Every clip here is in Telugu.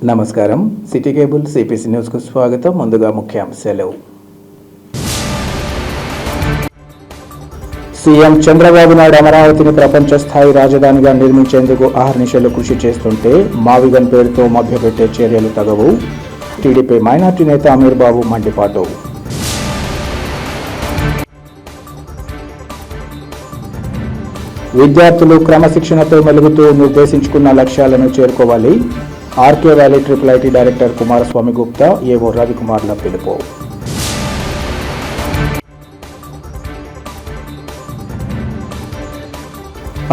నమస్కారం. సిటీ కేబుల్ సిపిసి న్యూస్కు స్వాగతం. ముందుగా ముఖ్యాంశాలు. సీఎం చంద్రబాబు నాయుడు అమరావతిని ప్రపంచ స్థాయి రాజధానిగా నిర్మించేందుకు అహర్నిశలు కృషి చేస్తుంటే మావిగన్ పేరుతో మభ్యపెట్టే చర్యలు తగవు. టీడీపీ మైనార్టీ నేత అమీర్ బాబు మండిపాటు. విద్యార్థులు క్రమశిక్షణతో మెలుగుతూ నిర్దేశించుకున్న లక్ష్యాలను చేరుకోవాలి. R K Valley IIIT director Kumaraswamy Gupta, A O రవికుమార్ల పిలుపు.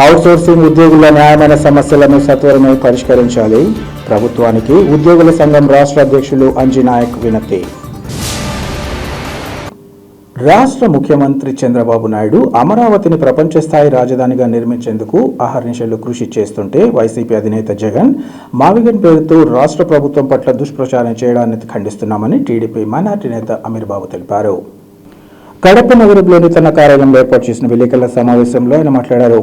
అవుట్సోర్సింగ్ ఉద్యోగుల న్యాయమైన సమస్యలను సత్వరమే పరిష్కరించాలి. ప్రభుత్వానికి ఉద్యోగుల సంఘం రాష్ట్ర అధ్యక్షులు అంజీ నాయక్ వినతి. రాష్ట్ర ముఖ్యమంత్రి చంద్రబాబు నాయుడు అమరావతిని ప్రపంచ స్థాయి రాజధానిగా నిర్మించేందుకు అహర్నిశలు కృషి చేస్తుంటే వైసీపీ అధినేత జగన్ మావిగన్ పేరుతో రాష్ట్ర ప్రభుత్వం పట్ల దుష్ప్రచారం చేయడాన్ని ఖండిస్తున్నామని టీడీపీ మైనార్టీ నేత అమీర్ బాబు తెలిపారు. కడప నగరంలోని తన కార్యాలయంలో ఏర్పాటు చేసిన విలేకరుల సమావేశంలో ఆయన మాట్లాడారు.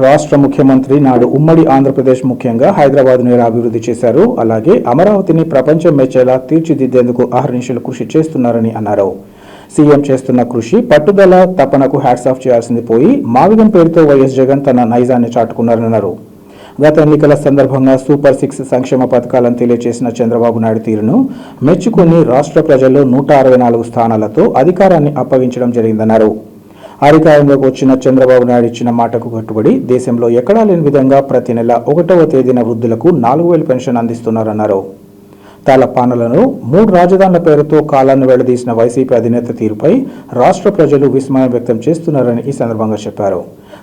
రాష్ట్ర ముఖ్యమంత్రి నాడు ఉమ్మడి ఆంధ్రప్రదేశ్ ముఖ్యంగా హైదరాబాద్ను ఎలా అభివృద్ధి చేశారు, అలాగే అమరావతిని ప్రపంచం మెచ్చేలా తీర్చిదిద్దేందుకు అహర్నిశలు కృషి చేస్తున్నారని అన్నారు. సీఎం చేస్తున్న కృషి, పట్టుదల, తపనకు హ్యాట్స్ ఆఫ్ చేయాల్సింది పోయి మావిగన్ పేరుతో వైఎస్ జగన్ తన నైజాన్ని చాటుకున్నారన్నారు. గత ఎన్నికల సందర్భంగా సూపర్ 6 సంక్షేమ పథకాలను తెలియజేసిన చంద్రబాబు నాయుడు తీరును మెచ్చుకుని రాష్ట్ర ప్రజల్లో 164 స్థానాలతో అధికారాన్ని అప్పగించడం జరిగిందన్నారు. అధికారంలోకి వచ్చిన చంద్రబాబు నాయుడు ఇచ్చిన మాటకు కట్టుబడి దేశంలో ఎక్కడా లేని విధంగా ప్రతి నెల 1వ తేదీన వృద్ధులకు 4,000 పెన్షన్ అందిస్తున్నారన్నారు. తలపానలను 3 రాజధానుల పేరుతో కాలాన్ని వెళ్లదీసిన వైసీపీ అధినేత తీరుపై రాష్ట్ర ప్రజలు విస్మయం వ్యక్తం చేస్తున్నారని ఈ సందర్భంగా చెప్పారు.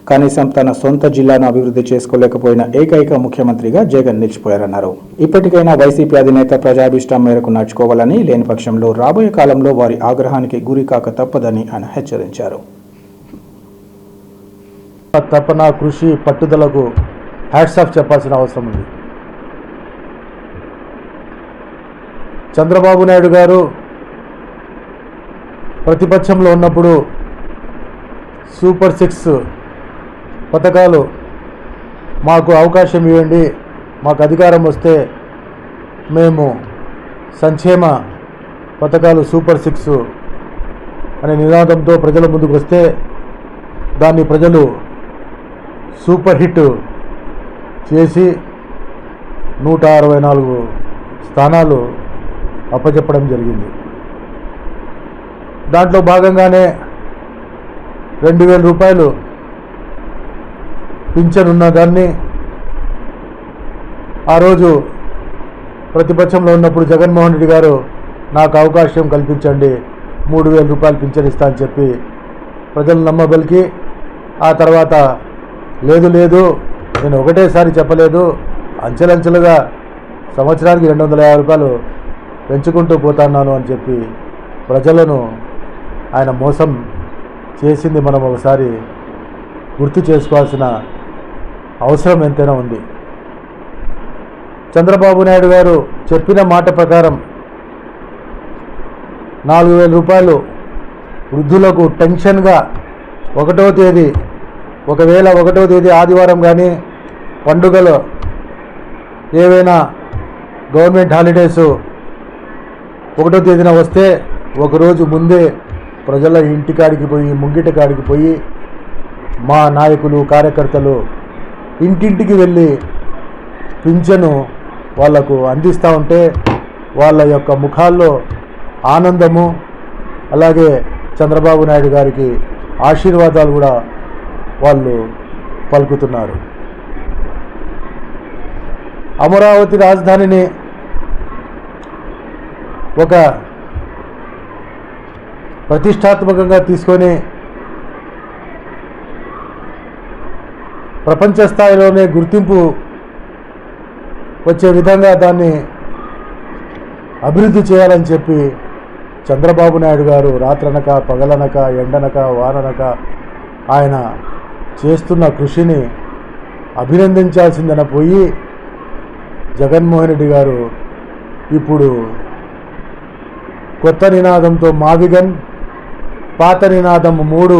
కనీసం తన సొంత జిల్లాను అభివృద్ధి చేసుకోలేకపోయిన ఏకైక ముఖ్యమంత్రిగా జగన్ నిలిచిపోయారన్నారు. ఇప్పటికైనా వైసీపీ అధినేత ప్రజాభిష్టం మేరకు నడుచుకోవాలని, లేని పక్షంలో రాబోయే కాలంలో వారి ఆగ్రహానికి గురి కాక తప్పదని ఆయన హెచ్చరించారు. తపన, కృషి, పట్టుదలకు హ్యాట్స్ ఆఫ్ చెప్పాల్సిన అవసరం ఉంది. చంద్రబాబు నాయుడు గారు ప్రతిపక్షంలో ఉన్నప్పుడు సూపర్ 6 పథకాలు మాకు అవకాశం ఇవ్వండి, మాకు అధికారం వస్తే మేము సంక్షేమ పథకాలు సూపర్ 6 అనే నినాదంతో ప్రజల ముందుకు వస్తే దాన్ని ప్రజలు సూపర్ హిట్ చేసి 164 స్థానాలు అప్పచెప్పడం జరిగింది. దాంట్లో భాగంగానే 2,000 రూపాయలు పింఛన్ ఉన్న దాన్ని ఆ రోజు ప్రతిపక్షంలో ఉన్నప్పుడు జగన్మోహన్ రెడ్డి గారు నాకు అవకాశం కల్పించండి, 3,000 రూపాయలు పింఛన్ ఇస్తా అని చెప్పి ప్రజలు నమ్మబలికి, ఆ తర్వాత లేదు నేను ఒకటేసారి చెప్పలేదు, అంచెలంచెలుగా సంవత్సరానికి 250 రూపాయలు పెంచుకుంటూ పోతున్నాను అని చెప్పి ప్రజలను ఆయన మోసం చేసింది మనం ఒకసారి గుర్తు చేసుకోవాల్సిన అవసరం ఎంతైనా ఉంది. చంద్రబాబు నాయుడు గారు చెప్పిన మాట ప్రకారం 4,000 రూపాయలు వృద్ధులకు టెన్షన్గా 1వ తేదీ, ఒకవేళ 1వ తేదీ ఆదివారం కానీ పండుగలు ఏవైనా గవర్నమెంట్ హాలిడేస్ 1వ తేదీన వస్తే ఒకరోజు ముందే ప్రజల ఇంటికాడికి పోయి, ముంగిట కాడికి పోయి మా నాయకులు, కార్యకర్తలు ఇంటింటికి వెళ్ళి పింఛను వాళ్లకు అందిస్తూ ఉంటే వాళ్ళ యొక్క ముఖాల్లో ఆనందము, అలాగే చంద్రబాబు నాయుడు గారికి ఆశీర్వాదాలు కూడా వాళ్ళు పలుకుతున్నారు. అమరావతి రాజధానిని ఒక ప్రతిష్టాత్మకంగా తీసుకొని ప్రపంచ స్థాయిలోనే గుర్తింపు వచ్చే విధంగా దాన్ని అభివృద్ధి చేయాలని చెప్పి చంద్రబాబు నాయుడు గారు రాత్రనక, పగలనక, ఎండనక, వాననక ఆయన చేస్తున్న కృషిని అభినందించాల్సిందన పోయి జగన్మోహన్ రెడ్డి గారు ఇప్పుడు కొత్త నినాదంతో మావిగన్, పాత నినాదం 3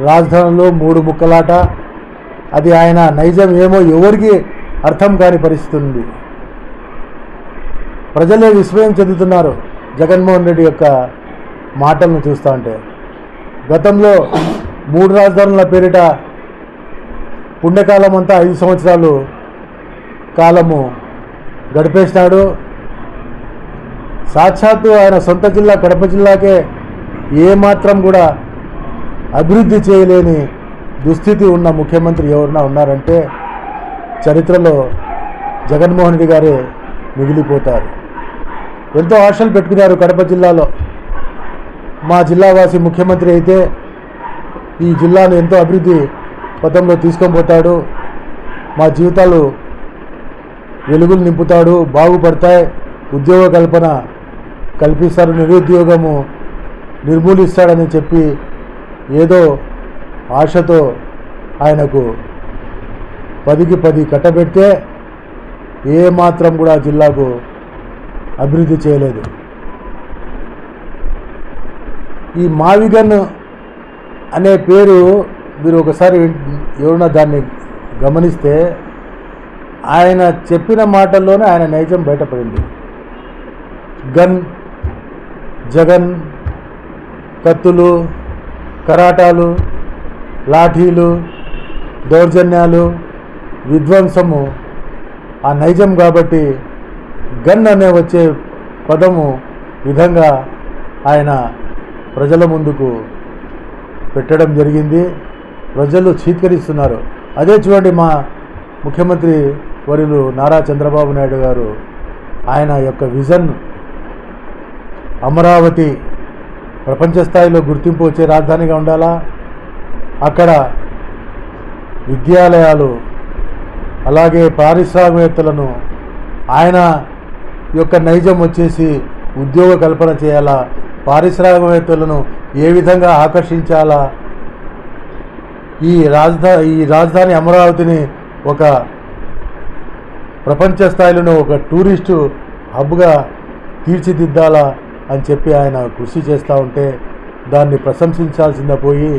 రాజధానులు 3 ముక్కలాట, అది ఆయన నైజం ఏమో ఎవరికి అర్థం కాని పరిస్థితి ఉంది. ప్రజలే విస్మయం చెందుతున్నారు జగన్మోహన్ రెడ్డి యొక్క మాటలను చూస్తూ ఉంటే. గతంలో 3 రాజధానుల పేరిట పుణ్యకాలం అంతా 5 సంవత్సరాలు కాలము గడిపేసినాడు. సాక్షాత్తు ఆయన సొంత జిల్లా కడప జిల్లాకే ఏమాత్రం కూడా అభివృద్ధి చేయలేని దుస్థితి ఉన్న ముఖ్యమంత్రి ఎవరన్నా ఉన్నారంటే చరిత్రలో జగన్మోహన్ రెడ్డి గారే మిగిలిపోతారు. ఎంతో ఆశలు పెట్టుకున్నారు కడప జిల్లాలో. మా జిల్లావాసి ముఖ్యమంత్రి అయితే ఈ జిల్లాను ఎంతో అభివృద్ధి పథంలో తీసుకొని పోతాడు, మా జీవితాలు వెలుగులు నింపుతాడు, బాగుపడతాయి, ఉద్యోగ కల్పన కల్పిస్తారు, నిరుద్యోగము నిర్మూలిస్తాడని చెప్పి ఏదో ఆశతో ఆయనకు 10కి 10 కట్టబెడితే ఏమాత్రం కూడా జిల్లాకు అభివృద్ధి చేయలేదు. ఈ మావిగన్ అనే పేరు మీరు ఒకసారి ఎవరైనా దాన్ని గమనిస్తే ఆయన చెప్పిన మాటల్లోనే ఆయన నైజం బయటపడింది. గన్, జగన్, కత్తులు, కరాటాలు, లాఠీలు, దౌర్జన్యాలు, విధ్వంసము ఆ నైజం కాబట్టి గన్ అనే వచ్చే పదము విధంగా ఆయన ప్రజల ముందుకు పెట్టడం జరిగింది. ప్రజలు చీత్కరిస్తున్నారు. అదే చూడండి, మా ముఖ్యమంత్రి వర్యులు నారా చంద్రబాబు నాయుడు గారు ఆయన యొక్క విజన్ అమరావతి ప్రపంచ స్థాయిలో గుర్తింపు వచ్చే రాజధానిగా ఉండాలా, అక్కడ విద్యాలయాలు అలాగే పారిశ్రామికవేత్తలను ఆయన యొక్క నైజం వచ్చేసి ఉద్యోగ కల్పన చేయాలా, పారిశ్రామికవేత్తలను ఏ విధంగా ఆకర్షించాలా, ఈ రాజధాని అమరావతిని ఒక ప్రపంచ స్థాయిలోనే ఒక టూరిస్టు హబ్గా తీర్చిదిద్దాలా అని చెప్పి ఆయన కృషి చేస్తూ ఉంటే దాన్ని ప్రశంసించాల్సిందే పోయి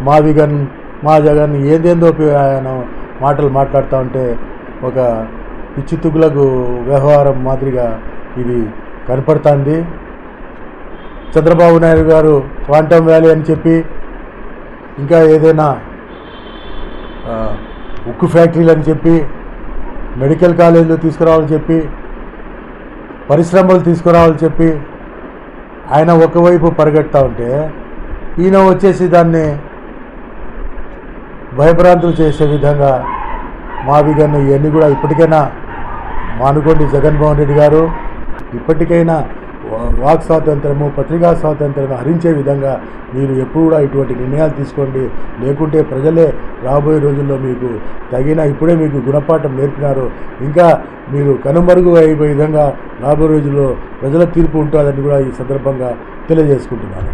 మావిగన్, మా జగన్ ఏదేందో ఆయన మాటలు మాట్లాడుతూ ఉంటే ఒక పిచ్చితుగులకు వ్యవహారం మాదిరిగా ఇది కనపడుతుంది. చంద్రబాబు నాయుడు గారు క్వాంటమ్ వ్యాలీ అని చెప్పి ఇంకా ఏదైనా ఉక్కు ఫ్యాక్టరీలు అని చెప్పి మెడికల్ కాలేజీలు తీసుకురావాలని చెప్పి పరిశ్రమలు తీసుకురావాలని చెప్పి ఆయన ఒకవైపు పరిగెడతా ఉంటే ఈయన వచ్చేసి దాన్ని భయభ్రాంతులు చేసే విధంగా మావిగన్ను ఇవన్నీ కూడా ఇప్పటికైనా మానుకోండి జగన్మోహన్ రెడ్డి గారు. ఇప్పటికైనా వాక్ స్వాతంత్రము, పత్రికా స్వాతంత్రము హరించే విధంగా మీరు ఎప్పుడు కూడా ఇటువంటి నిర్ణయాలు తీసుకోండి. లేకుంటే ప్రజలే రాబోయే రోజుల్లో మీకు ఇప్పుడే మీకు గుణపాఠం నేర్పినారు, ఇంకా మీరు కనుమరుగు అయిపోయే విధంగా రాబోయే రోజుల్లో ప్రజల తీర్పు ఉంటుందని కూడా ఈ సందర్భంగా తెలియజేసుకుంటున్నాను.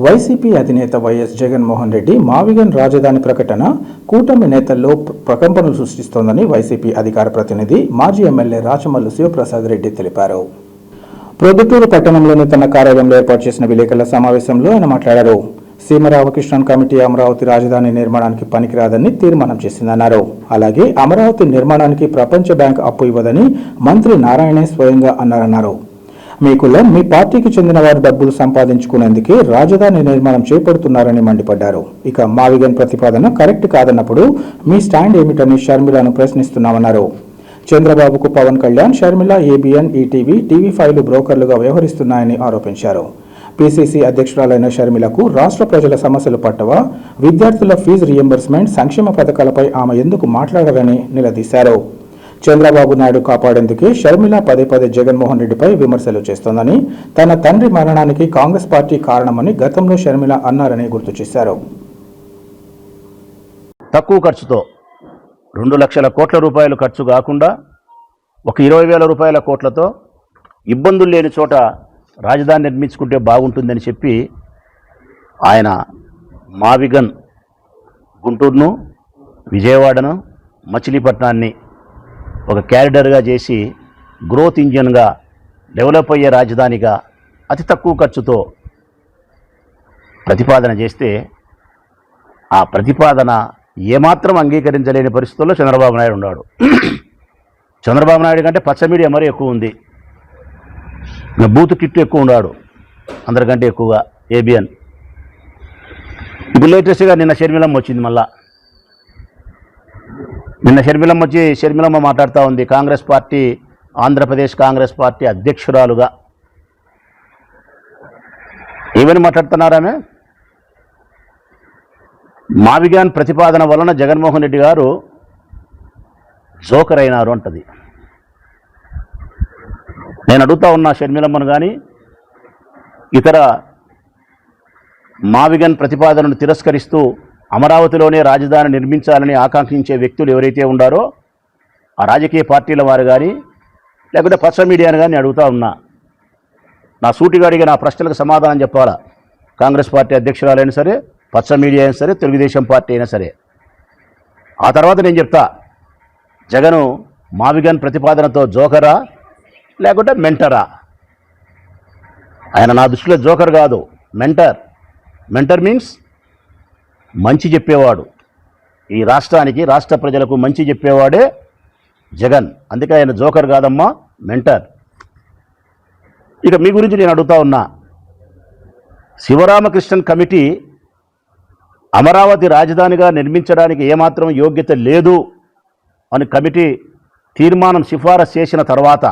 వైసీపీ అధినేత వైఎస్ జగన్మోహన్ రెడ్డి మావిగన్ రాజధాని ప్రకటన కూటమి నేతల్లో ప్రకంపనలు సృష్టిస్తోందని వైసీపీ అధికార ప్రతినిధి మాజీ ఎమ్మెల్యే రాచమల్లు శివప్రసాద్ రెడ్డి తెలిపారు. ప్రొద్దుటూరు పట్టణంలోని తన కార్యాలయంలో ఏర్పాటు చేసిన విలేకరుల సమావేశంలో ఆయన మాట్లాడారు. సీమ రామకృష్ణన్ కమిటీ అమరావతి రాజధాని నిర్మాణానికి పనికిరాదని తీర్మానం చేసిందన్నారు. అలాగే అమరావతి నిర్మాణానికి ప్రపంచ బ్యాంక్ అప్పు ఇవ్వదని మంత్రి నారాయణే స్వయంగా అన్నారన్నారు. మీ కులం, మీ పార్టీకి చెందిన వారు డబ్బులు సంపాదించుకునేందుకే రాజధాని నిర్మాణం చేపడుతున్నారని మండిపడ్డారు. ఇక మావిగన్ ప్రతిపాదన కరెక్ట్ కాదన్నప్పుడు మీ స్టాండ్ ఏమిటని షర్మిలను ప్రశ్నిస్తున్నామన్నారు. చంద్రబాబుకు పవన్ కళ్యాణ్, షర్మిల, ఏబిఎన్, ఈటీవీ, టీవీ5లు బ్రోకర్లుగా వ్యవహరిస్తున్నాయని ఆరోపించారు. పీసీసీ అధ్యక్షురాలైన షర్మిలకు రాష్ట్ర ప్రజల సమస్యలు పట్టవా, విద్యార్థుల ఫీజు రియంబర్స్మెంట్, సంక్షేమ పథకాలపై ఆమె ఎందుకు మాట్లాడరని నిలదీశారు. చంద్రబాబు నాయుడు కాపాడేందుకే షర్మిల పదే జగన్మోహన్ రెడ్డిపై విమర్శలు చేస్తోందని, తన తండ్రి మరణానికి కాంగ్రెస్ పార్టీ కారణమని గతంలో షర్మిల అన్నారని గుర్తు చేశారు. తక్కువ ఖర్చుతో 2 లక్షల కోట్ల రూపాయలు ఖర్చు కాకుండా 20,000 రూపాయల కోట్లతో ఇబ్బందులు లేని చోట రాజధాని నిర్మించుకుంటే బాగుంటుందని చెప్పి ఆయన మావిగన్ గుంటూరును, విజయవాడను, మచిలీపట్నాన్ని ఒక క్యారిడర్గా చేసి గ్రోత్ ఇంజన్గా డెవలప్ అయ్యే రాజధానిగా అతి తక్కువ ఖర్చుతో ప్రతిపాదన చేస్తే ఆ ప్రతిపాదన ఏమాత్రం అంగీకరించలేని పరిస్థితుల్లో చంద్రబాబు నాయుడు ఉన్నాడు. చంద్రబాబు నాయుడు కంటే పచ్చ మీడియా మరీ ఎక్కువ ఉంది. ఇంకా బూత్ కిట్టు ఎక్కువ ఉన్నాడు అందరికంటే ఎక్కువగా ఏబిఎన్. ఇప్పుడు లేటెస్ట్గా నిన్న షర్మిలమ్మ వచ్చింది. మళ్ళా నిన్న షర్మిలమ్మ వచ్చి షర్మిలమ్మ మాట్లాడుతూ ఉంది కాంగ్రెస్ పార్టీ, ఆంధ్రప్రదేశ్ కాంగ్రెస్ పార్టీ అధ్యక్షురాలుగా. ఏమని మాట్లాడుతున్నారామె? మావిగాన్ ప్రతిపాదన వలన జగన్మోహన్ రెడ్డి గారు జోకర్ అయినారు అంటది. నేను అడుగుతా ఉన్నా షర్మిలమ్మను కానీ ఇతర మావిగన్ ప్రతిపాదనను తిరస్కరిస్తూ అమరావతిలోనే రాజధాని నిర్మించాలని ఆకాంక్షించే వ్యక్తులు ఎవరైతే ఉండారో ఆ రాజకీయ పార్టీల వారు కానీ లేకుంటే పచ్చ మీడియాను కానీ అడుగుతా ఉన్నా, నా సూటిగా అడిగే నా ప్రశ్నలకు సమాధానం చెప్పాలా. కాంగ్రెస్ పార్టీ అధ్యక్షురాలైనా సరే, పచ్చ మీడియా అయినా సరే, తెలుగుదేశం పార్టీ అయినా సరే. ఆ తర్వాత నేను చెప్తా, జగను మావిగన్ ప్రతిపాదనతో జోకరా లేకుంటే మెంటరా? ఆయన నా దృష్టిలో జోకర్ కాదు, మెంటర్. మెంటర్ మీన్స్ మంచి చెప్పేవాడు. ఈ రాష్ట్రానికి, రాష్ట్ర ప్రజలకు మంచి చెప్పేవాడే జగన్. అందుకే ఆయన జోకర్ కాదమ్మా, మెంటర్. ఇక మీ గురించి నేను అడుగుతా ఉన్నా, శివరామకృష్ణన్ కమిటీ అమరావతి రాజధానిగా నిర్మించడానికి ఏమాత్రం యోగ్యత లేదు అని కమిటీ తీర్మానం సిఫారసు చేసిన తర్వాత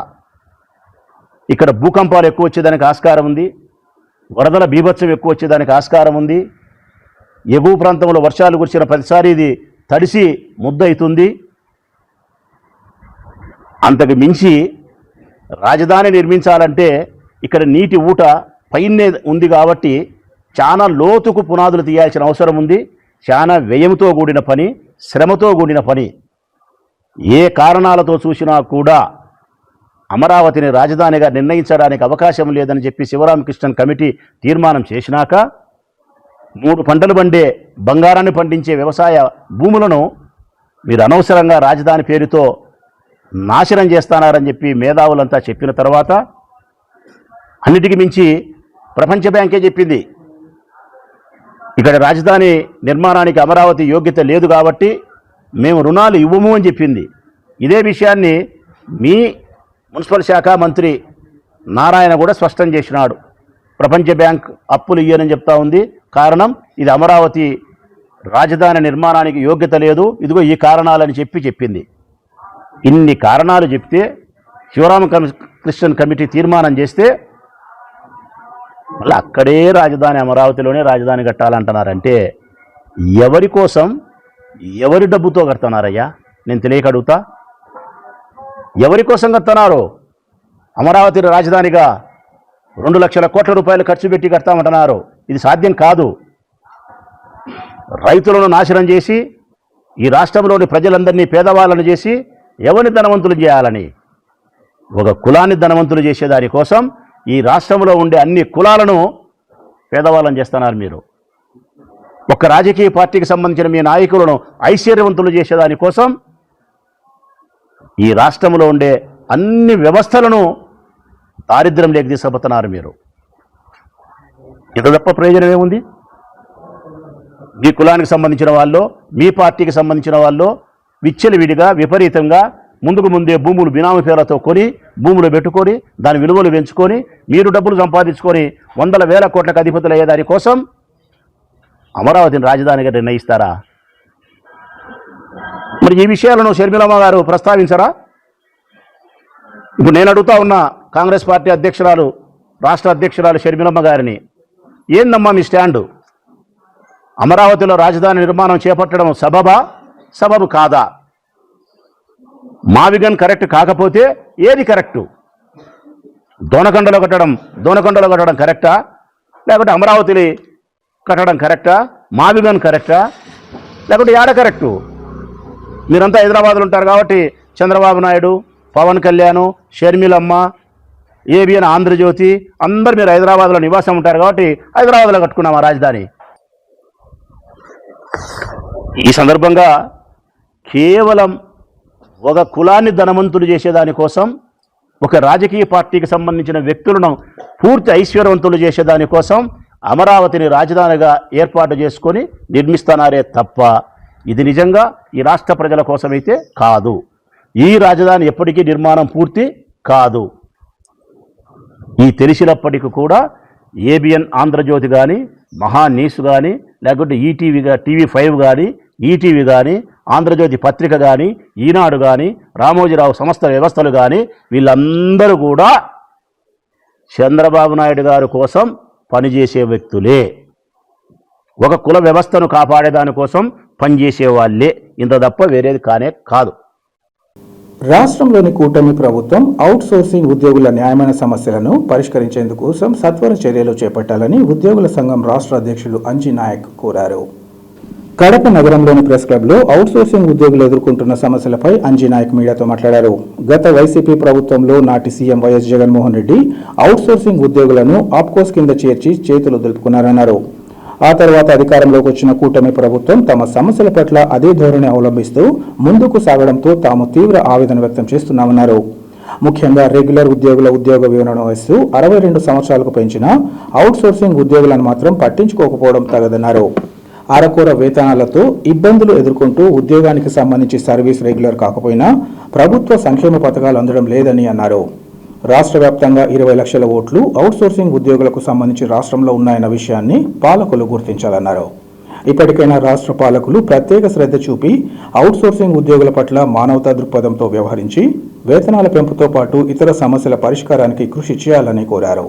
ఇక్కడ భూకంపాలు ఎక్కువ వచ్చేదానికి ఆస్కారం ఉంది, వరదల బీభత్సం ఎక్కువ వచ్చేదానికి ఆస్కారం ఉంది, ఎగువ ప్రాంతంలో వర్షాలు కురిసిన ప్రతిసారి ఇది తడిసి ముద్దవుతుంది. అంతకు మించి రాజధాని నిర్మించాలంటే ఇక్కడ నీటి ఊట పైనే ఉంది కాబట్టి చాలా లోతుకు పునాదులు తీయాల్సిన అవసరం ఉంది. చాలా వ్యయంతో కూడిన పని, శ్రమతో కూడిన పని. ఏ కారణాలతో చూసినా కూడా అమరావతిని రాజధానిగా నిర్ణయించడానికి అవకాశం లేదని చెప్పి శివరామకృష్ణన్ కమిటీ తీర్మానం చేసినాక 3 పంటలు పండే బంగారాన్ని పండించే వ్యవసాయ భూములను మీరు అనవసరంగా రాజధాని పేరుతో నాశనం చేస్తున్నారని చెప్పి మేధావులంతా చెప్పిన తర్వాత, అన్నిటికీ మించి ప్రపంచ బ్యాంకే చెప్పింది ఇక్కడ రాజధాని నిర్మాణానికి అమరావతి యోగ్యత లేదు కాబట్టి మేము రుణాలు ఇవ్వము అని చెప్పింది. ఇదే విషయాన్ని మీ మున్సిపల్ శాఖ మంత్రి నారాయణ కూడా స్పష్టం చేసినాడు. ప్రపంచ బ్యాంక్ అప్పులు ఇయ్యనని చెప్తా ఉంది. కారణం ఇది అమరావతి రాజధాని నిర్మాణానికి యోగ్యత లేదు, ఇదిగో ఈ కారణాలని చెప్పింది. ఇన్ని కారణాలు చెప్తే శివరామకృష్ణన్ కమిటీ తీర్మానం చేస్తే మళ్ళీ అక్కడే రాజధాని, అమరావతిలోనే రాజధాని కట్టాలంటున్నారంటే ఎవరి కోసం, ఎవరి డబ్బుతో కడుతున్నారయ్యా? నేను తెలియక అడుగుతా, ఎవరి కోసం కడుతున్నారు? అమరావతి రాజధానిగా 2 లక్షల కోట్ల రూపాయలు ఖర్చు పెట్టి కడతామంటున్నారు. ఇది సాధ్యం కాదు. రైతులను నాశనం చేసి ఈ రాష్ట్రంలోని ప్రజలందరినీ పేదవాళ్ళను చేసి ఎవరిని ధనవంతులు చేయాలని, ఒక కులాన్ని ధనవంతులు చేసేదానికోసం ఈ రాష్ట్రంలో ఉండే అన్ని కులాలను పేదవాళ్ళని చేస్తున్నారు మీరు. ఒక రాజకీయ పార్టీకి సంబంధించిన మీ నాయకులను ఐశ్వర్యవంతులు చేసేదానికోసం ఈ రాష్ట్రంలో ఉండే అన్ని వ్యవస్థలను దారిద్ర్యంలోకి తీసుకుపోతున్నారు మీరు. ఇంత తప్ప ప్రయోజనం ఏముంది? మీ కులానికి సంబంధించిన వాళ్ళు, మీ పార్టీకి సంబంధించిన వాళ్ళు విచ్చలవిడిగా విపరీతంగా ముందుకు ముందే భూములు బినామీ పేర్లతో కొని, భూములు పెట్టుకొని, దాని విలువలు పెంచుకొని, మీరు డబ్బులు సంపాదించుకొని 100,000 కోట్లకు అధిపతులు అయ్యే దానికోసం అమరావతిని రాజధానిగా నిర్ణయిస్తారా? మరి ఈ విషయాలను షర్మిలమ్మ గారు ప్రస్తావించరా? ఇప్పుడు నేను అడుగుతా ఉన్నా కాంగ్రెస్ పార్టీ అధ్యక్షురాలు, రాష్ట్ర అధ్యక్షురాలు షర్మిలమ్మ గారిని, ఏందమ్మా మీ స్టాండు? అమరావతిలో రాజధాని నిర్మాణం చేపట్టడం సబబు కాదా? మావిగన్ కరెక్ట్ కాకపోతే ఏది కరెక్టు? దోనకొండలో కట్టడం కరెక్టా? లేకుంటే అమరావతిని కట్టడం కరెక్టా? మావిగన్ కరెక్టా? లేకుంటే ఏడ కరెక్టు? మీరంతా హైదరాబాద్లో ఉంటారు కాబట్టి చంద్రబాబు నాయుడు, పవన్ కళ్యాణ్, షర్మిలమ్మ, ఏబిఎన్, ఆంధ్రజ్యోతి అందరు మీరు హైదరాబాద్లో నివాసం ఉంటారు కాబట్టి హైదరాబాద్లో కట్టుకున్నామా రాజధాని? ఈ సందర్భంగా కేవలం ఒక కులాన్ని ధనవంతులు చేసేదానికోసం, ఒక రాజకీయ పార్టీకి సంబంధించిన వ్యక్తులను పూర్తి ఐశ్వర్యవంతులు చేసేదానికోసం అమరావతిని రాజధానిగా ఏర్పాటు చేసుకొని నిర్మిస్తున్నారే తప్ప ఇది నిజంగా ఈ రాష్ట్ర ప్రజల కోసమైతే కాదు. ఈ రాజధాని ఎప్పటికీ నిర్మాణం పూర్తి కాదు. ఈ తెలిసినప్పటికీ కూడా ఏబిఎన్ ఆంధ్రజ్యోతి కానీ, మహాన్యూస్ కానీ, లేకుంటే TV5 కానీ, ఈటీవీ కానీ, ఆంధ్రజ్యోతి పత్రిక కానీ, ఈనాడు కానీ, రామోజీరావు సంస్థ వ్యవస్థలు కానీ వీళ్ళందరూ కూడా చంద్రబాబు నాయుడు గారి కోసం పనిచేసే వ్యక్తులే. ఒక కుల వ్యవస్థను కాపాడేదాని కోసం పనిచేసే వాళ్ళే, ఇంత తప్ప వేరేది కానే కాదు. రాష్ట్రంలోని కూటమి ప్రభుత్వం అవుట్ సోర్సింగ్ ఉద్యోగుల న్యాయమైన సమస్యలను పరిష్కరించేందుకు సత్వర చర్యలు చేపట్టాలని ఉద్యోగుల సంఘం రాష్ట్ర అధ్యక్షులు అంజీ నాయక్ కోరారు. కడప నగరంలోని ప్రెస్ క్లబ్లో అవుట్ సోర్సింగ్ ఉద్యోగులు ఎదుర్కొంటున్న సమస్యలపై అంజీ నాయక్ మీడియాతో మాట్లాడారు. గత వైసీపీ ప్రభుత్వంలో నాటి CM YS Jaganmohan Reddy out sourcing ఉద్యోగులను ఆప్కోస్ కింద చేర్చి చేతులు దులుపుకున్నారన్నారు. ఆ తర్వాత అధికారంలోకి వచ్చిన కూటమి ప్రభుత్వం తమ సమస్యల పట్ల అదే ధోరణి అవలంబిస్తూ ముందుకు సాగడంతో తాము తీవ్ర ఆవేదన వ్యక్తం చేస్తున్నామన్నారు. ముఖ్యంగా రెగ్యులర్ ఉద్యోగుల ఉద్యోగ వివరణ వయస్సు 62 సంవత్సరాలకు పెంచిన అవుట్ సోర్సింగ్ ఉద్యోగులను మాత్రం పట్టించుకోకపోవడం తగదన్నారు. అరకొర వేతనాలతో ఇబ్బందులు ఎదుర్కొంటూ ఉద్యోగానికి సంబంధించి సర్వీస్ రెగ్యులర్ కాకపోయినా ప్రభుత్వ సంక్షేమ పథకాలు అందడం లేదని అన్నారు. రాష్ట్ర వ్యాప్తంగా 20 లక్షల ఓట్లు అవుట్ సోర్సింగ్ ఉద్యోగులకు సంబంధించి రాష్ట్రంలో ఉన్నాయన్న విషయాన్ని పాలకులు గుర్తించాలన్నారు. ఇప్పటికైనా రాష్ట్ర పాలకులు ప్రత్యేక శ్రద్ధ చూపి అవుట్ సోర్సింగ్ ఉద్యోగుల పట్ల మానవతా దృక్పథంతో వ్యవహరించి వేతనాల పెంపుతో పాటు ఇతర సమస్యల పరిష్కారానికి కృషి చేయాలని కోరారు.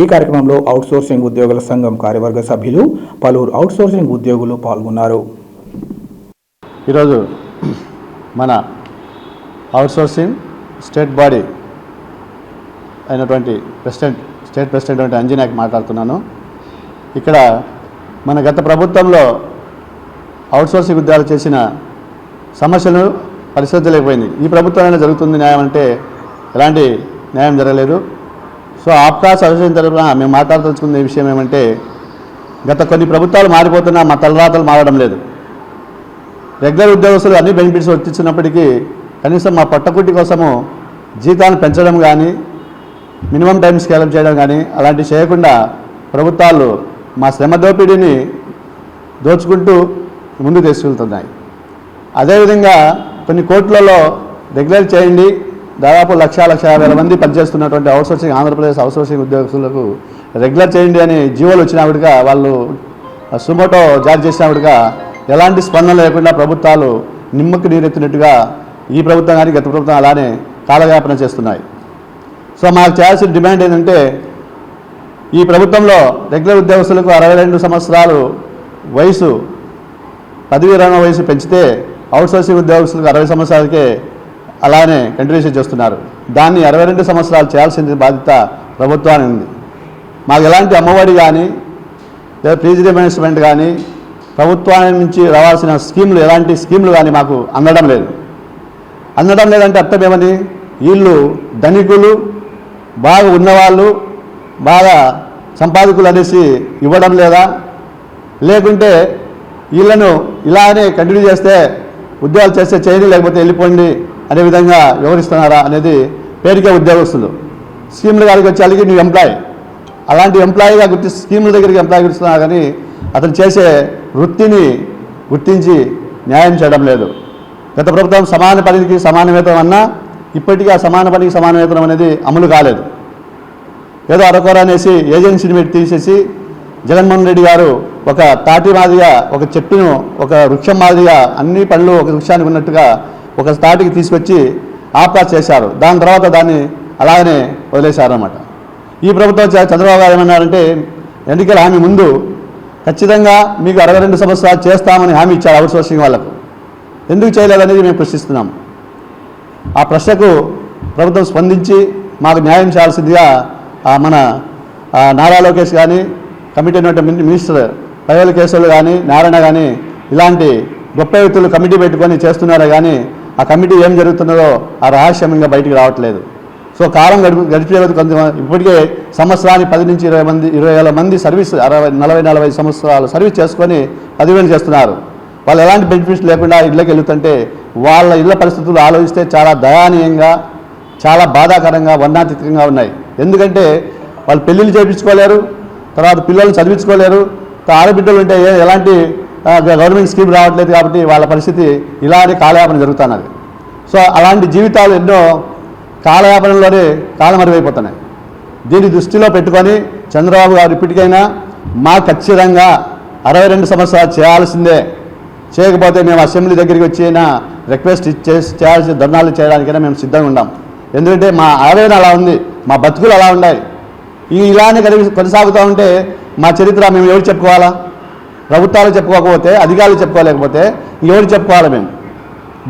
ఈ కార్యక్రమంలో అవుట్ సోర్సింగ్ ఉద్యోగుల సంఘం కార్యవర్గ సభ్యులు, పలువురు అవుట్ సోర్సింగ్ ఉద్యోగులు పాల్గొన్నారు. ఈరోజు మన అవుట్ సోర్సింగ్ స్టేట్ బాడీ అయినటువంటి స్టేట్ ప్రెసిడెంట్ అంజీ నాయక్ మాట్లాడుతున్నాను. ఇక్కడ మన గత ప్రభుత్వంలో అవుట్ సోర్సింగ్ ఉద్యోగాలు చేసిన సమస్యలను పరిశోధించలేకపోయింది. ఈ ప్రభుత్వంలో జరుగుతుంది న్యాయం అంటే ఎలాంటి న్యాయం జరగలేదు. సో ఆప్కాస్ అసోసియేషన్ తరఫున మేము మాట్లాడదలుచుకునే విషయం ఏమంటే, గత కొన్ని ప్రభుత్వాలు మారిపోతున్నా మా తలరాతలు మారడం లేదు. రెగ్యులర్ ఉద్యోగస్తులు అన్ని బెనిఫిట్స్ వచ్చినప్పటికీ కనీసం మా పట్టకుట్టి కోసము జీతాలను పెంచడం కానీ, మినిమం టైం స్కేలప్ చేయడం కానీ అలాంటివి చేయకుండా ప్రభుత్వాలు మా శ్రమ దోపిడీని దోచుకుంటూ ముందుకు తీసుకెళ్తున్నాయి. అదేవిధంగా కొన్ని కోట్లలో రెగ్యులర్ చేయండి, దాదాపు 1,50,000 మంది పనిచేస్తున్నటువంటి అవుట్సోర్సింగ్ ఆంధ్రప్రదేశ్ అవుట్సోర్సింగ్ ఉద్యోగస్తులకు రెగ్యులర్ చేయండి అని జీవోలు వచ్చినప్పటిగా వాళ్ళు సుమోటో జారీ చేసినప్పటిగా ఎలాంటి స్పందన లేకుండా ప్రభుత్వాలు నిమ్మకు నీరెత్తినట్టుగా ఈ ప్రభుత్వం కానీ గత ప్రభుత్వం అలానే కాలయాపన చేస్తున్నాయి. సో మాకు చేయాల్సిన డిమాండ్ ఏంటంటే, ఈ ప్రభుత్వంలో రెగ్యులర్ ఉద్యోగస్తులకు 62 సంవత్సరాలు వయసు పదవీ విరమణ వయసు పెంచితే అవుట్సోర్సింగ్ ఉద్యోగస్తులకు 60 సంవత్సరాలకే అలానే కంటిన్యూషన్ చేస్తున్నారు. దాన్ని 62 సంవత్సరాలు చేయాల్సిన బాధ్యత ప్రభుత్వానికి ఉంది. మాకు ఎలాంటి అమ్మఒడి కానీ లేదా ఫీజు రీయింబర్స్మెంట్ కానీ ప్రభుత్వానికి నుంచి రావాల్సిన స్కీములు ఎలాంటి స్కీములు కానీ మాకు అందడం లేదంటే అర్థం ఏమని, వీళ్ళు ధనికులు, బాగా ఉన్నవాళ్ళు, బాగా సంపాదకులు అనేసి ఇవ్వడం లేదా, లేకుంటే వీళ్ళను ఇలానే కంటిన్యూ చేస్తే ఉద్యోగాలు చేస్తే చేయండి లేకపోతే వెళ్ళిపోండి అనే విధంగా వివరిస్తున్నారా అనేది పేరుకే ఉద్యోగస్తులు. స్కీముల గారికి వచ్చేళ్ళకి నువ్వు ఎంప్లాయ్, అలాంటి ఎంప్లాయీగా స్కీముల దగ్గరికి ఎంప్లాయీ గుర్తున్నా కానీ అతను చేసే వృత్తిని గుర్తించి న్యాయం చేయడం లేదు. గత ప్రభుత్వం సమాన పనికి సమాన వేతనం అన్నా ఇప్పటికీ ఆ సమాన పనికి సమాన వేతనం అనేది అమలు కాలేదు. ఏదో అరకొర అనేసి ఏజెన్సీని పెట్టి తీసేసి జగన్మోహన్ రెడ్డి గారు ఒక తాటి మాదిరిగా, ఒక చెట్టును ఒక వృక్షం మాదిరిగా అన్ని పనులు ఒక వృక్షానికి ఉన్నట్టుగా ఒక తాటికి తీసుకొచ్చి ఆప్కాస్ చేశారు. దాని తర్వాత దాన్ని అలాగనే వదిలేశారన్నమాట. ఈ ప్రభుత్వం చంద్రబాబు గారు ఏమన్నారంటే, ఎన్నికల హామీ ముందు ఖచ్చితంగా మీకు 62 సంవత్సరాలు చేస్తామని హామీ ఇచ్చారు అవుట్సోర్సింగ్ వాళ్ళకు. ఎందుకు చేయలేదనేది మేము ప్రశ్నిస్తున్నాం. ఆ ప్రశ్నకు ప్రభుత్వం స్పందించి మాకు న్యాయం చేయాల్సిందిగా మన నారా లోకేష్ కానీ, కమిటీ అయినటువంటి మినిస్టర్ పైవల కేసులు కానీ, నారాయణ కానీ ఇలాంటి గొప్ప వ్యక్తులు కమిటీ పెట్టుకొని చేస్తున్నారే కానీ ఆ కమిటీ ఏం జరుగుతున్నదో ఆ రహస్యంగా బయటికి రావట్లేదు. సో కాలం గడిపే కొంత ఇప్పటికే సంవత్సరానికి 10 నుంచి 20 మంది సర్వీస్ 40 సంవత్సరాలు సర్వీస్ చేసుకొని 10,000 చేస్తున్నారు. వాళ్ళు ఎలాంటి బెనిఫిట్స్ లేకుండా ఇళ్ళకి వెళ్తుంటే వాళ్ళ ఇళ్ళ పరిస్థితులు ఆలోచిస్తే చాలా దయానీయంగా, చాలా బాధాకరంగా, వర్ణాతీతంగా ఉన్నాయి. ఎందుకంటే వాళ్ళు పెళ్ళిళ్ళు చేయించుకోలేరు, తర్వాత పిల్లల్ని చదివించుకోలేరు, ఆడబిడ్డలు ఉంటే ఎలాంటి గవర్నమెంట్ స్కీమ్ రావట్లేదు కాబట్టి వాళ్ళ పరిస్థితి ఇలానే కాలయాపన జరుగుతున్నది. సో అలాంటి జీవితాలు ఎన్నో కాలయాపనలోనే కాలమరువైపోతున్నాయి. దీన్ని దృష్టిలో పెట్టుకొని చంద్రబాబు గారు ఇప్పటికైనా మా ఖచ్చితంగా 62 సంవత్సరాలు చేయాల్సిందే, చేయకపోతే మేము అసెంబ్లీ దగ్గరికి వచ్చినా రిక్వెస్ట్ చేయాల్సిన ధర్నాలు చేయడానికైనా మేము సిద్ధంగా ఉన్నాం. ఎందుకంటే మా ఆవేదన అలా ఉంది, మా బతుకులు అలా ఉన్నాయి. ఇలానే కొనసాగుతూ ఉంటే మా చరిత్ర మేము ఎవరు చెప్పుకోవాలా? ప్రభుత్వాలు చెప్పుకోకపోతే, అధికారులు చెప్పుకోలేకపోతే ఎవరు చెప్పుకోవాలి? మేము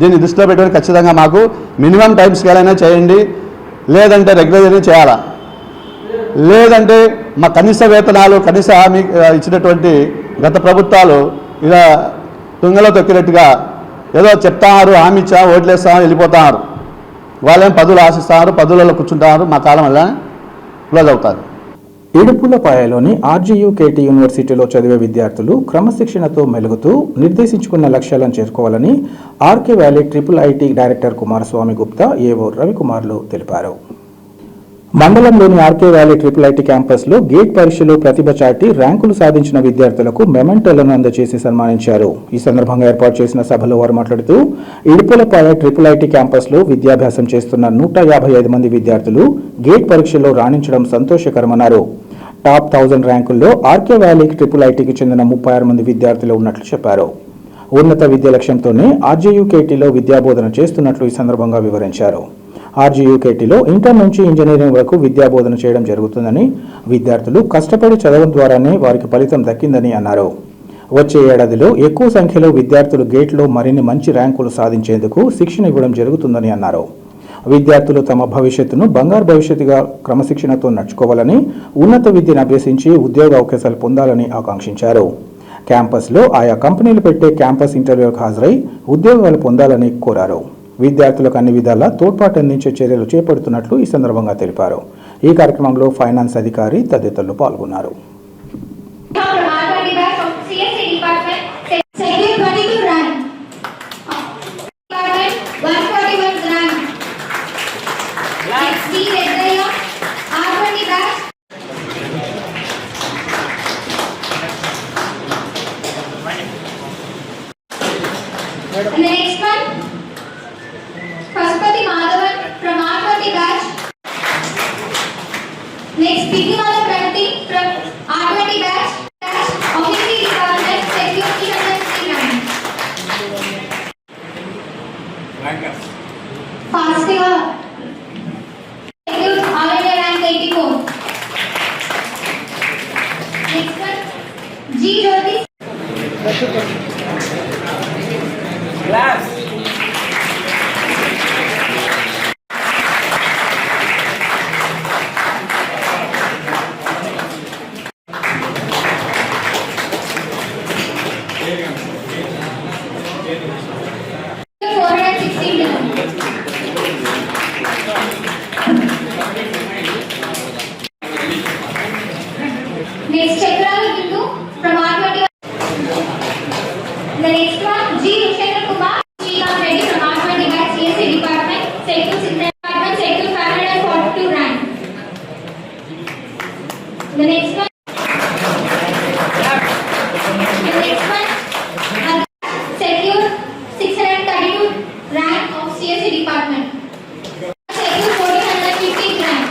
దీన్ని దృష్టిలో పెట్టుకొని ఖచ్చితంగా మాకు మినిమం టైం స్కేల్ అయినా చేయండి, లేదంటే రెగ్యులర్గా చేయాలా, లేదంటే మా కనీస వేతనాలు కనీస హామీ ఇచ్చినటువంటి గత ప్రభుత్వాలు ఇలా తుంగలో తొక్కినట్టుగా ఏదో చెప్తారు, హామీ ఇచ్చా, ఓట్లేస్తాను, వెళ్ళిపోతున్నారు. వాళ్ళేం పదవులు ఆశిస్తున్నారు, పదవులలో కూర్చుంటున్నారు. మా కాలం వల్ల క్లోజ్ అవుతారు. ఇడుపులపాయలోని ఆర్జీయూ కేటీ యూనివర్సిటీలో చదివే విద్యార్థులు క్రమశిక్షణతో మెలుగుతూ నిర్దేశించుకున్న లక్ష్యాలను చేరుకోవాలని R K Valley IIIT director Kumaraswamy Gupta, A O రవికుమార్లు తెలిపారు. మండలంలోని ఆర్కే వ్యాలీ IIIT క్యాంపస్లో గేట్ పరీక్షలో ప్రతిభ చాటి ర్యాంకులు సాధించిన విద్యార్థులకు మెమెంటోలను అందజేసి సన్మానించారు. ఈ సందర్భంగా ఏర్పాటు చేసిన సభలో వారు మాట్లాడుతూ ఇడుపులపాయ IIIT క్యాంపస్లో విద్యాభ్యాసం చేస్తున్న 155 మంది విద్యార్థులు గేట్ పరీక్షలో రాణించడం సంతోషకరమన్నారు. టాప్ 1000 ర్యాంకుల్లో ఆర్కే వ్యాలీ IIITకి చెందిన 36 మంది విద్యార్థులు ఉన్నట్లు చెప్పారు. ఉన్నత విద్య లక్ష్యంతోనే ఆర్జీయూకేటీలో విద్యాబోధన చేస్తున్నట్లు ఈ సందర్భంగా వివరించారు. ఆర్జీయూకేటీలో ఇంటర్ నుంచి ఇంజనీరింగ్ వరకు విద్యాబోధన చేయడం జరుగుతుందని, విద్యార్థులు కష్టపడి చదవడం ద్వారానే వారికి ఫలితం దక్కిందని అన్నారు. వచ్చే ఏడాదిలో ఎక్కువ సంఖ్యలో విద్యార్థులు గేట్లో మరిన్ని మంచి ర్యాంకులు సాధించేందుకు శిక్షణ ఇవ్వడం జరుగుతుందని అన్నారు. విద్యార్థులు తమ భవిష్యత్తును బంగారు భవిష్యత్తుగా క్రమశిక్షణతో నడుచుకోవాలని, ఉన్నత విద్యను అభ్యసించి ఉద్యోగ అవకాశాలు పొందాలని ఆకాంక్షించారు. క్యాంపస్లో ఆయా కంపెనీలు పెట్టే క్యాంపస్ ఇంటర్వ్యూలకు హాజరై ఉద్యోగాలు పొందాలని కోరారు. విద్యార్థులకు అన్ని విధాలా తోడ్పాటు అందించే చర్యలు చేపడుతున్నట్లు ఈ సందర్భంగా తెలిపారు. ఈ కార్యక్రమంలో ఫైనాన్స్ అధికారి తదితరులు పాల్గొన్నారు. And the next one, Pashupati Madhavan from R20 batch. Next, Pitimala Pranati from R20 batch. Obviously, department secure 369. Fastiva secure all India rank 84. Next one, G Jyoti. Class. Next, Chakral Bindu from R20. The next one, G. Rushendra Kumar, Sriram Reddy from R20 batch CSE department, Cycle 6 department, Cycle 542 rank. The next one, secure 632 rank of CSE department. Secure 1450 rank.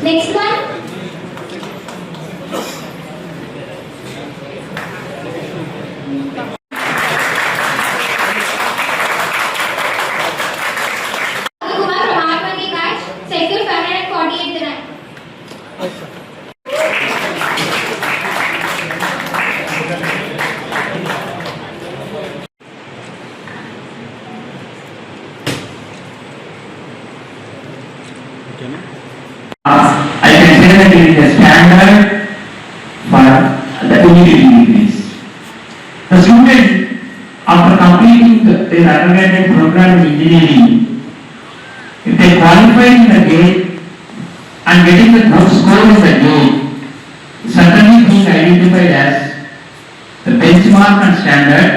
Next one, Kumar from R20 batch, secure 548 rank. I can say that it is a standard for the immediate degrees. The student, after completing their undergraduate program in engineering, if they qualify in the gate and getting the good score in the gate, certainly being identified as the benchmark and standard,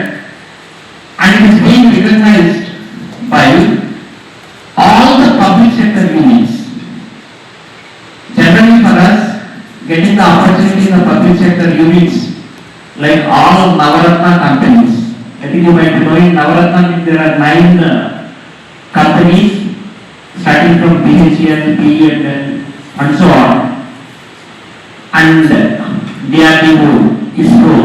and it is being recognized by all the public sector units. Generally for us, getting the opportunity agricultural units like all Navaratna companies. I think you might be knowing Navaratna means there are 9 companies starting from BHEL, PEL and so on. And DRDO, ISRO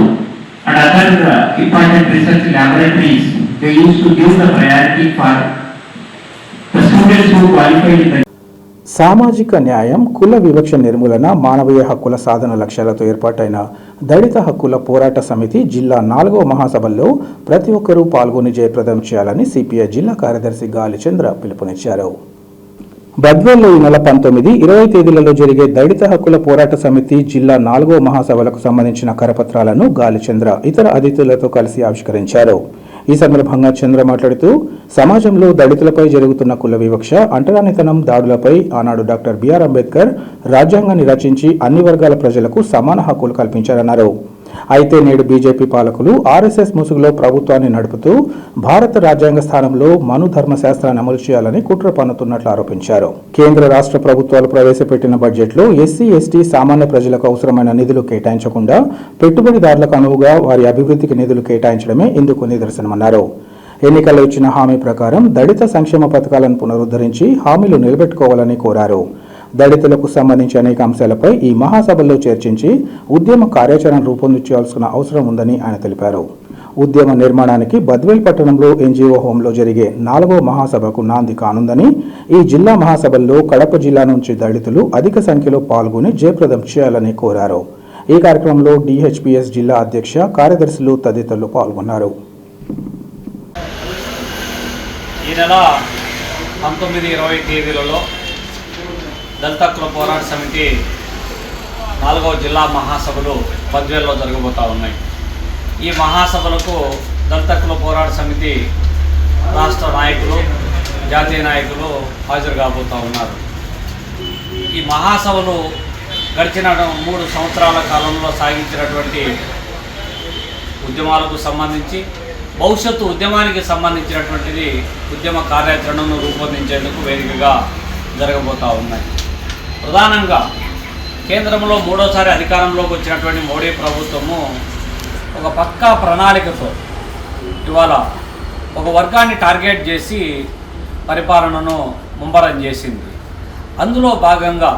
and other important research laboratories, they used to give the priority for the students who qualified in the సామాజిక న్యాయం, కుల వివక్ష నిర్మూలన, మానవీయ హక్కుల సాధన లక్ష్యాలతో ఏర్పాటైన దళిత హక్కుల పోరాట సమితి జిల్లా 4వ మహాసభల్లో ప్రతి ఒక్కరూ పాల్గొని జయప్రదం చేయాలని సిపిఐ జిల్లా కార్యదర్శి గాలిచంద్ర పిలుపునిచ్చారు. బద్వేల్లో ఈ నెల 19, 20 తేదీలలో జరిగే దళిత హక్కుల పోరాట సమితి జిల్లా 4వ మహాసభలకు సంబంధించిన కరపత్రాలను గాలిచంద్ర ఇతర అతిథులతో కలిసి ఆవిష్కరించారు. ఈ సందర్భంగా చంద్ర మాట్లాడుతూ సమాజంలో దళితులపై జరుగుతున్న కుల వివక్ష, అంటరానితనం దాడులపై ఆనాడు డాక్టర్ బిఆర్ అంబేద్కర్ రాజ్యాంగాన్ని రచించి అన్ని వర్గాల ప్రజలకు సమాన హక్కులు కల్పించారన్నారు. అయితే నేడు బీజేపీ పాలకులు ఆర్ఎస్ఎస్ ముసుగులో ప్రభుత్వాన్ని నడుపుతూ భారత రాజ్యాంగ స్థానంలో మను ధర్మశాస్త్రాన్ని అమలు చేయాలని కుట్ర పన్నుతున్నట్లు ఆరోపించారు. కేంద్ర రాష్ట్ర ప్రభుత్వాలు ప్రవేశపెట్టిన బడ్జెట్లో ఎస్సీ, ఎస్టీ, సామాన్య ప్రజలకు అవసరమైన నిధులు కేటాయించకుండా పెట్టుబడిదారులకు అనువుగా వారి అభివృద్ధికి నిధులు కేటాయించడమే ఇందుకు నిదర్శనమన్నారు. ఎన్నికల్లో ఇచ్చిన హామీ ప్రకారం దళిత సంక్షేమ పథకాలను పునరుద్ధరించి హామీలు నిలబెట్టుకోవాలని కోరారు. దళితులకు సంబంధించి అనేక అంశాలపై ఈ మహాసభల్లో చర్చించి ఉద్యమ కార్యాచరణ రూపొందించాల్సిన అవసరం ఉందని ఆయన తెలిపారు. ఉద్యమ నిర్మాణానికి బద్వేల్ పట్టణంలో ఎన్జీఓ హోంలో జరిగే 4వ మహాసభకు నాంది కానుందని, ఈ జిల్లా మహాసభల్లో కడప జిల్లా నుంచి దళితులు అధిక సంఖ్యలో పాల్గొని జయప్రదం చేయాలని కోరారు. ఈ కార్యక్రమంలో డిహెచ్పిఎస్ జిల్లా అధ్యక్ష, కార్యదర్శులు తదితరులు పాల్గొన్నారు. ఈ నెల 19, 20 తేదీలలో దళిత హక్కుల పోరాట సమితి 4వ జిల్లా మహాసభలు బద్వేల్లో జరగబోతూ ఉన్నాయి. ఈ మహాసభలకు దళిత హక్కుల పోరాట సమితి రాష్ట్ర నాయకులు, జాతీయ నాయకులు హాజరు కాబోతూ ఉన్నారు. ఈ మహాసభలు గడిచిన 3 సంవత్సరాల కాలంలో సాగించినటువంటి ఉద్యమాలకు సంబంధించి, భవిష్యత్తు ఉద్యమానికి సంబంధించినటువంటిది ఉద్యమ కార్యాచరణను రూపొందించేందుకు వేదికగా జరగబోతూ ఉన్నాయి. ప్రధానంగా కేంద్రంలో 3వసారి అధికారంలోకి వచ్చినటువంటి మోడీ ప్రభుత్వము ఒక పక్కా ప్రణాళికతో ఇవాళ ఒక వర్గాన్ని టార్గెట్ చేసి పరిపాలనను ముమ్మరం చేసింది. అందులో భాగంగా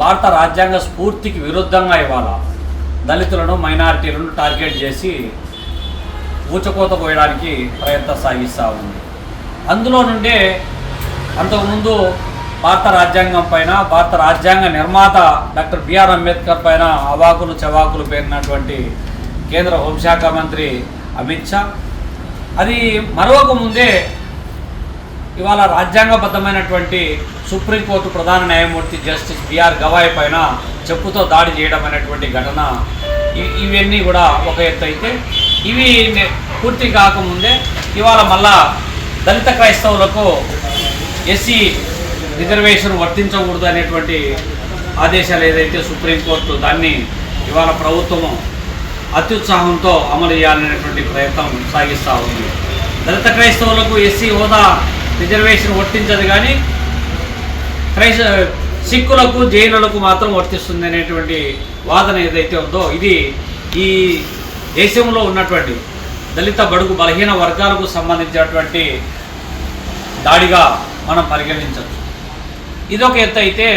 భారత రాజ్యాంగ స్ఫూర్తికి విరుద్ధంగా ఇవాళ దళితులను, మైనారిటీలను టార్గెట్ చేసి ఊచకోత పోయడానికి ప్రయత్నం సాగిస్తూ ఉంది. అందులో నుండే అంతకుముందు భారత రాజ్యాంగం పైన, భారత రాజ్యాంగ నిర్మాత డాక్టర్ బిఆర్ అంబేద్కర్ పైన అవాకులు చవాకులు పేరినటువంటి కేంద్ర హోంశాఖ మంత్రి అమిత్ షా, అది మరొక ముందే ఇవాళ రాజ్యాంగబద్ధమైనటువంటి సుప్రీంకోర్టు ప్రధాన న్యాయమూర్తి జస్టిస్ బిఆర్ గవాయ్ పైన చెప్పుతో దాడి చేయడం అనేటువంటి ఘటన, ఇవన్నీ కూడా ఒక ఎత్తు అయితే, ఇవి పూర్తి కాకముందే ఇవాళ మళ్ళా దళిత క్రైస్తవులకు ఎస్సీ రిజర్వేషన్ వర్తించకూడదు అనేటువంటి ఆదేశాలు ఏదైతే సుప్రీంకోర్టు, దాన్ని ఇవాళ ప్రభుత్వము అత్యుత్సాహంతో అమలు చేయాలనేటువంటి ప్రయత్నం సాగిస్తూ ఉంది. దళిత క్రైస్తవులకు ఎస్సీ హోదా రిజర్వేషన్ వర్తించదు, కానీ సిక్కులకు, జైనులకు మాత్రం వర్తిస్తుంది అనేటువంటి వాదన ఏదైతే ఉందో, ఇది ఈ దేశంలో ఉన్నటువంటి దళిత, బడుగు, బలహీన వర్గాలకు సంబంధించినటువంటి దాడిగా మనం పరిగణించవచ్చు. ఇదొక ఎత్తు అయితే,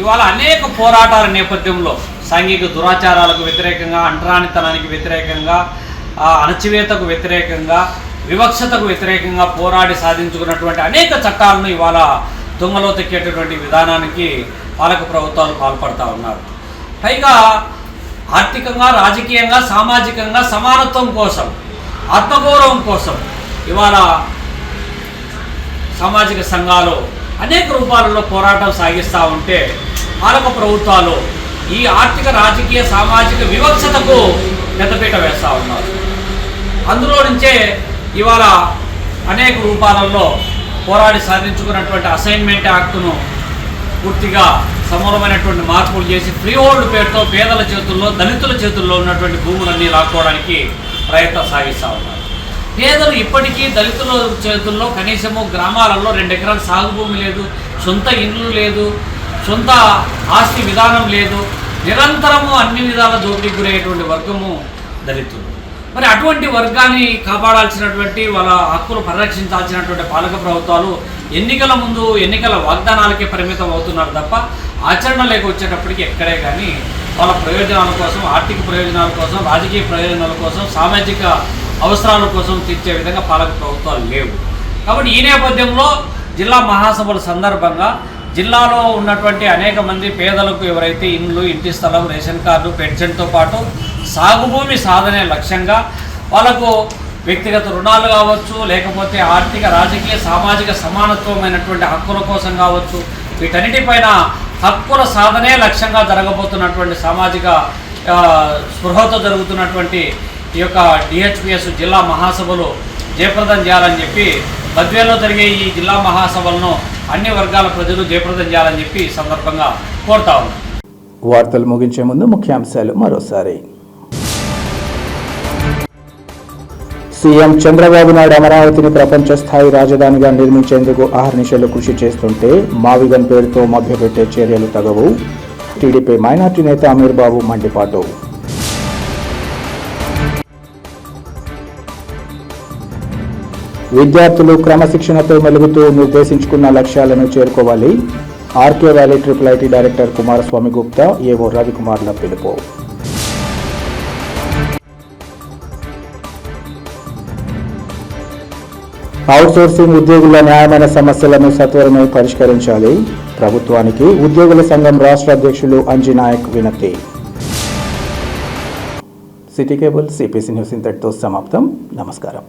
ఇవాళ అనేక పోరాటాల నేపథ్యంలో సాంఘిక దురాచారాలకు వ్యతిరేకంగా, అంటరానితనానికి వ్యతిరేకంగా, అణచివేతకు వ్యతిరేకంగా, వివక్షతకు వ్యతిరేకంగా పోరాడి సాధించుకున్నటువంటి అనేక చట్టాలను ఇవాళ తుంగలో తొక్కేటటువంటి విధానానికి పాలక ప్రభుత్వాలు పాల్పడుతూ ఉన్నారు. పైగా ఆర్థికంగా, రాజకీయంగా, సామాజికంగా సమానత్వం కోసం, ఆత్మగౌరవం కోసం ఇవాళ సామాజిక సంఘాలు అనేక రూపాలలో పోరాటం సాగిస్తూ ఉంటే, పాలక ప్రభుత్వాలు ఈ ఆర్థిక, రాజకీయ, సామాజిక వివక్షతకు పెద్దపీట వేస్తూ ఉన్నారు. అందులో నుంచే ఇవాళ అనేక రూపాలలో పోరాడి సాధించుకున్నటువంటి అసైన్మెంట్ యాక్టును పూర్తిగా సమూలమైనటువంటి మార్పులు చేసి ఫ్రీ హోల్డ్ పేరుతో పేదల చేతుల్లో, దళితుల చేతుల్లో ఉన్నటువంటి భూములన్నీ లాక్కోవడానికి ప్రయత్నం సాగిస్తూ ఉన్నారు. పేదలు ఇప్పటికీ దళితుల చేతుల్లో కనీసము గ్రామాలలో 2 ఎకరాల సాగు భూమి లేదు, సొంత ఇల్లు లేదు, సొంత ఆస్తి విధానం లేదు. నిరంతరము అన్ని విధాల దోపిడీకి గురయ్యేటువంటి వర్గము దళితులు. మరి అటువంటి వర్గాన్ని కాపాడాల్సినటువంటి వాళ్ళ హక్కులు పరిరక్షించాల్సినటువంటి పాలక ప్రభుత్వాలు ఎన్నికల ముందు ఎన్నికల వాగ్దానాలకే పరిమితం అవుతున్నారు తప్ప ఆచరణలోకి వచ్చేటప్పటికి ఎక్కడే కానీ వాళ్ళ ప్రయోజనాల కోసం, ఆర్థిక ప్రయోజనాల కోసం, రాజకీయ ప్రయోజనాల కోసం, సామాజిక అవసరాల కోసం తీర్చే విధంగా పాలక ప్రభుత్వాలు లేవు. కాబట్టి ఈ నేపథ్యంలో జిల్లా మహాసభల సందర్భంగా జిల్లాలో ఉన్నటువంటి అనేక మంది పేదలకు ఎవరైతే ఇండ్లు, ఇంటి స్థలం, రేషన్ కార్డు, పెన్షన్తో పాటు సాగుభూమి సాధనే లక్ష్యంగా వాళ్ళకు వ్యక్తిగత రుణాలు కావచ్చు, లేకపోతే ఆర్థిక, రాజకీయ, సామాజిక సమానత్వమైనటువంటి హక్కుల కోసం కావచ్చు, వీటన్నిటిపైన హక్కుల సాధనే లక్ష్యంగా జరగబోతున్నటువంటి సామాజిక స్పృహతో జరుగుతున్నటువంటి ఈ యొక్క డిహెచ్పిఎస్ జిల్లా మహాసభలు జయప్రదం చేయాలని చెప్పి బద్వేల్లో జరిగే ఈ జిల్లా మహాసభలను అన్ని వర్గాల ప్రజలు జయప్రదం చేయాలని చెప్పి ఈ సందర్భంగా కోరుతా ఉన్నాం. వార్తలు ముగించే ముందు ముఖ్యాంశాలు మరోసారి. సీఎం చంద్రబాబు నాయుడు అమరావతిని ప్రపంచ స్థాయి రాజధానిగా నిర్మించేందుకు అహర్నిశలు కృషి చేస్తుంటే మావిగన్ పేరుతో మభ్యపెట్టే చర్యలు తగవు. టీడీపీ మైనార్టీ నేత అమీర్ బాబు మండిపాటు. విద్యార్థులు క్రమశిక్షణతో మెలుగుతూ నిర్దేశించుకున్న లక్ష్యాలను చేరుకోవాలి. R K Valley IIIT director Kumaraswamy Gupta, A O రవికుమార్ల పిలుపు. అవుట్సోర్సింగ్ ఉద్యోగుల న్యాయమైన సమస్యలను సత్వరమే పరిష్కరించాలి. ప్రభుత్వానికి ఉద్యోగుల సంఘం రాష్ట్ర అధ్యక్షులు అంజీ నాయక్ వినతి. సిటీ కేబుల్ CPC న్యూస్ ఇంతటితో సమాప్తం. నమస్కారం.